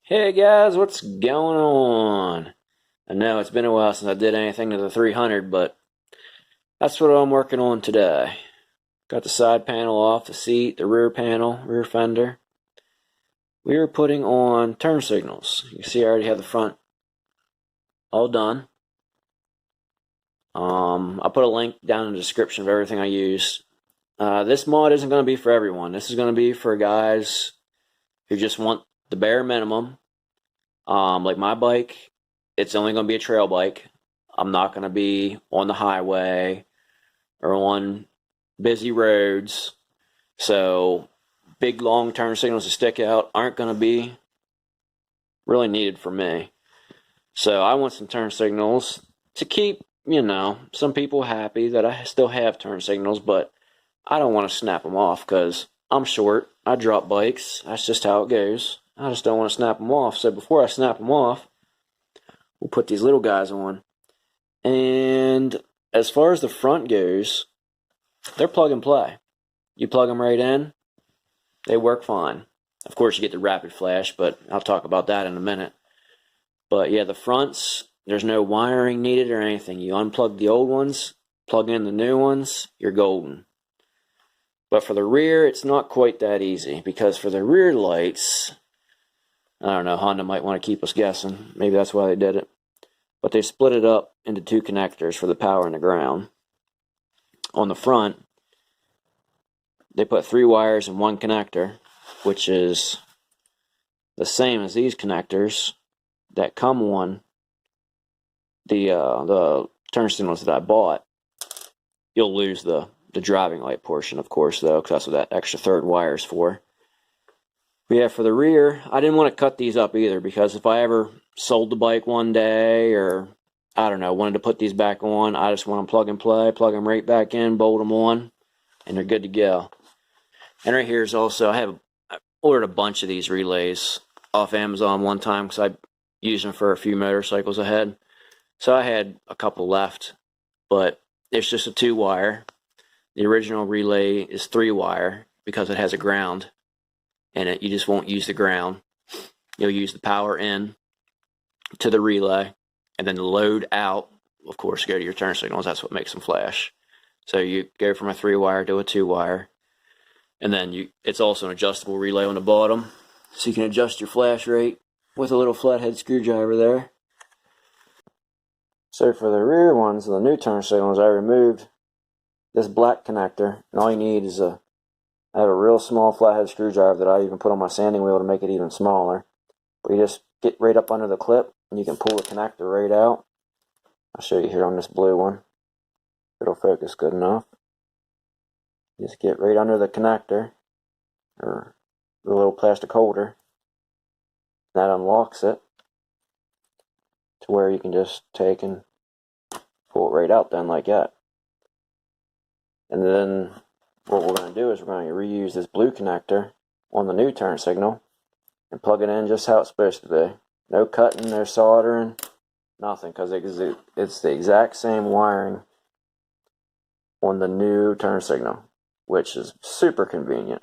Hey guys, what's going on? I know it's been a while since I did anything to the 300, but that's what I'm working on today. Got the side panel off the seat, the rear panel, rear fender. We are putting on turn signals. You can see I already have the front all done. I'll put a link down in the description of everything I use. This mod isn't going to be for everyone. This is going to be for guys who just want the bare minimum. Like my bike, it's only going to be a trail bike. I'm not going to be on the highway or on busy roads. So big long turn signals to stick out aren't going to be really needed for me. So I want some turn signals to keep, some people happy that I still have turn signals, but I don't want to snap them off because I'm short. I drop bikes. That's just how it goes. I just don't want to snap them off. So before I snap them off, we'll put these little guys on. And as far as the front goes, they're plug and play. You plug them right in, they work fine. Of course, you get the rapid flash, but I'll talk about that in a minute. But yeah, the fronts, there's no wiring needed or anything. You unplug the old ones, plug in the new ones, you're golden. But for the rear, it's not quite that easy, because for the rear lights, I don't know, Honda might want to keep us guessing. Maybe that's why they did it. But they split it up into two connectors for the power and the ground. On the front, they put 3 wires in one connector, which is the same as these connectors that come on the turn signals that I bought. You'll lose the driving light portion, of course, though, because that's what that extra third wire is for. But yeah, for the rear, I didn't want to cut these up either, because if I ever sold the bike one day, or I don't know, wanted to put these back on, I just want them plug and play, plug them right back in, bolt them on, and they're good to go. And right here is also, I ordered a bunch of these relays off Amazon one time because I used them for a few motorcycles I had. So I had a couple left, but it's just a 2-wire. The original relay is 3-wire because it has a ground in it. You just won't use the ground. You'll use the power in to the relay, and then the load out, of course, go to your turn signals. That's what makes them flash. So you go from a 3-wire to a 2-wire, and then it's also an adjustable relay on the bottom, so you can adjust your flash rate with a little flathead screwdriver there. So for the rear ones, the new turn signals, I removed this black connector, and all you need is I have a real small flathead screwdriver that I even put on my sanding wheel to make it even smaller. But you just get right up under the clip, and you can pull the connector right out. I'll show you here on this blue one. It'll focus good enough. Just get right under the connector, or the little plastic holder. That unlocks it to where you can just take and pull it right out then like that. And then what we're going to do is we're going to reuse this blue connector on the new turn signal and plug it in just how it's supposed to be. No cutting, no soldering, nothing, because it's the exact same wiring on the new turn signal, which is super convenient.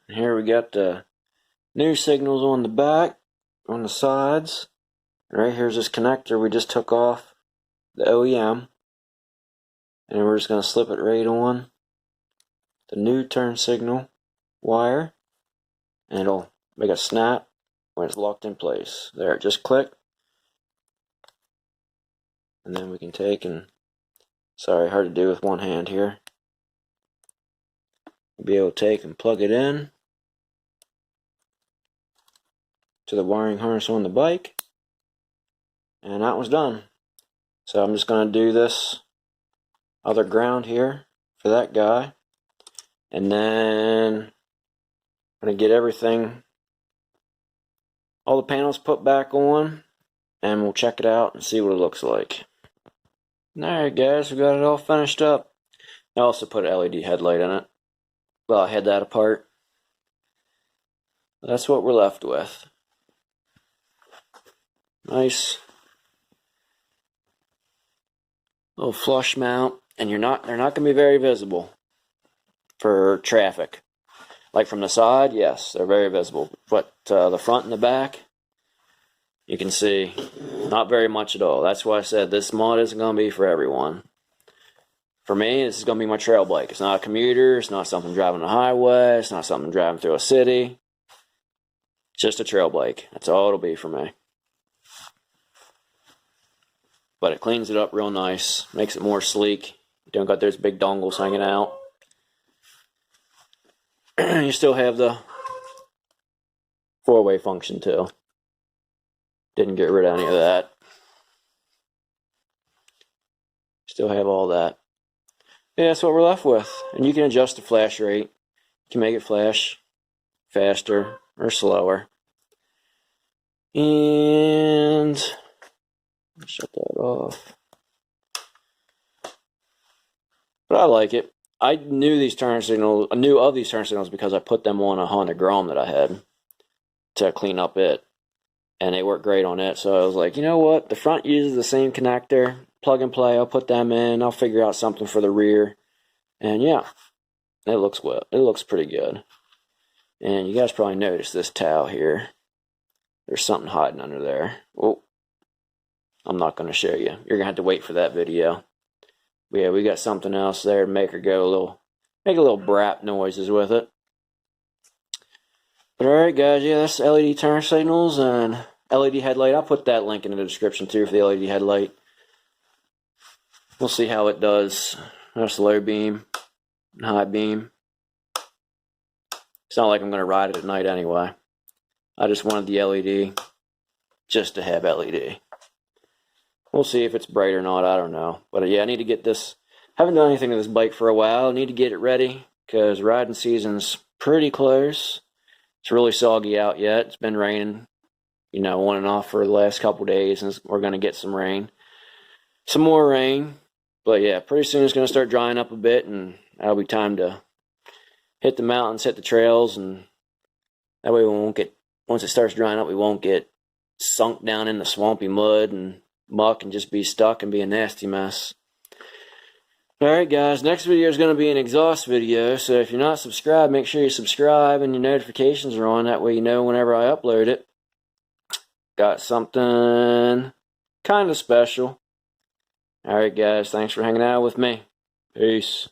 And here we got the new signals on the back, on the sides. And right here's this connector we just took off the OEM. And we're just going to slip it right on the new turn signal wire, and it'll make a snap when it's locked in place. There, just click. And then we can take and, sorry, hard to do with one hand here. We'll be able to take and plug it in to the wiring harness on the bike. And that was done. So I'm just going to do this other ground here for that guy, and then I'm going to get everything, all the panels put back on, and we'll check it out and see what it looks like. Alright guys, we got it all finished up. I also put an LED headlight in it. Well, I had that apart. That's what we're left with. Nice little flush mount, and they're not going to be very visible for traffic. Like from the side, yes, they're very visible. But the front and the back, you can see not very much at all. That's why I said this mod isn't going to be for everyone. For me, this is going to be my trail bike. It's not a commuter. It's not something driving the highway. It's not something driving through a city. It's just a trail bike. That's all it'll be for me. But it cleans it up real nice. Makes it more sleek. You don't got those big dongles hanging out. You still have the 4-way function too. Didn't get rid of any of that. Still have all that. Yeah, that's what we're left with. And you can adjust the flash rate. You can make it flash faster or slower. And shut that off. But I like it. I knew of these turn signals because I put them on a Honda Grom that I had to clean up it. And they work great on it. So I was like, you know what? The front uses the same connector. Plug and play. I'll put them in. I'll figure out something for the rear. And yeah, it looks well. It looks pretty good. And you guys probably noticed this towel here. There's something hiding under there. Oh, I'm not going to show you. You're going to have to wait for that video. But yeah, we got something else there to make her go a little, make a little brap noises with it. But alright guys, yeah, that's LED turn signals and LED headlight. I'll put that link in the description too for the LED headlight. We'll see how it does. That's low beam and high beam. It's not like I'm going to ride it at night anyway. I just wanted the LED just to have LED. We'll see if it's bright or not, I don't know. But yeah, I need to get this. Haven't done anything to this bike for a while. I need to get it ready because riding season's pretty close. It's really soggy out yet. It's been raining, you know, on and off for the last couple days, and we're going to get some rain. Some more rain. But yeah, pretty soon it's going to start drying up a bit, and that'll be time to hit the mountains, hit the trails, and that way we won't get, once it starts drying up, we won't get sunk down in the swampy mud and muck and just be stuck and be a nasty mess. Alright guys, next video is going to be an exhaust video, so if you're not subscribed, make sure you subscribe and your notifications are on, that way you know whenever I upload it. Got something kind of special. Alright guys, thanks for hanging out with me. Peace.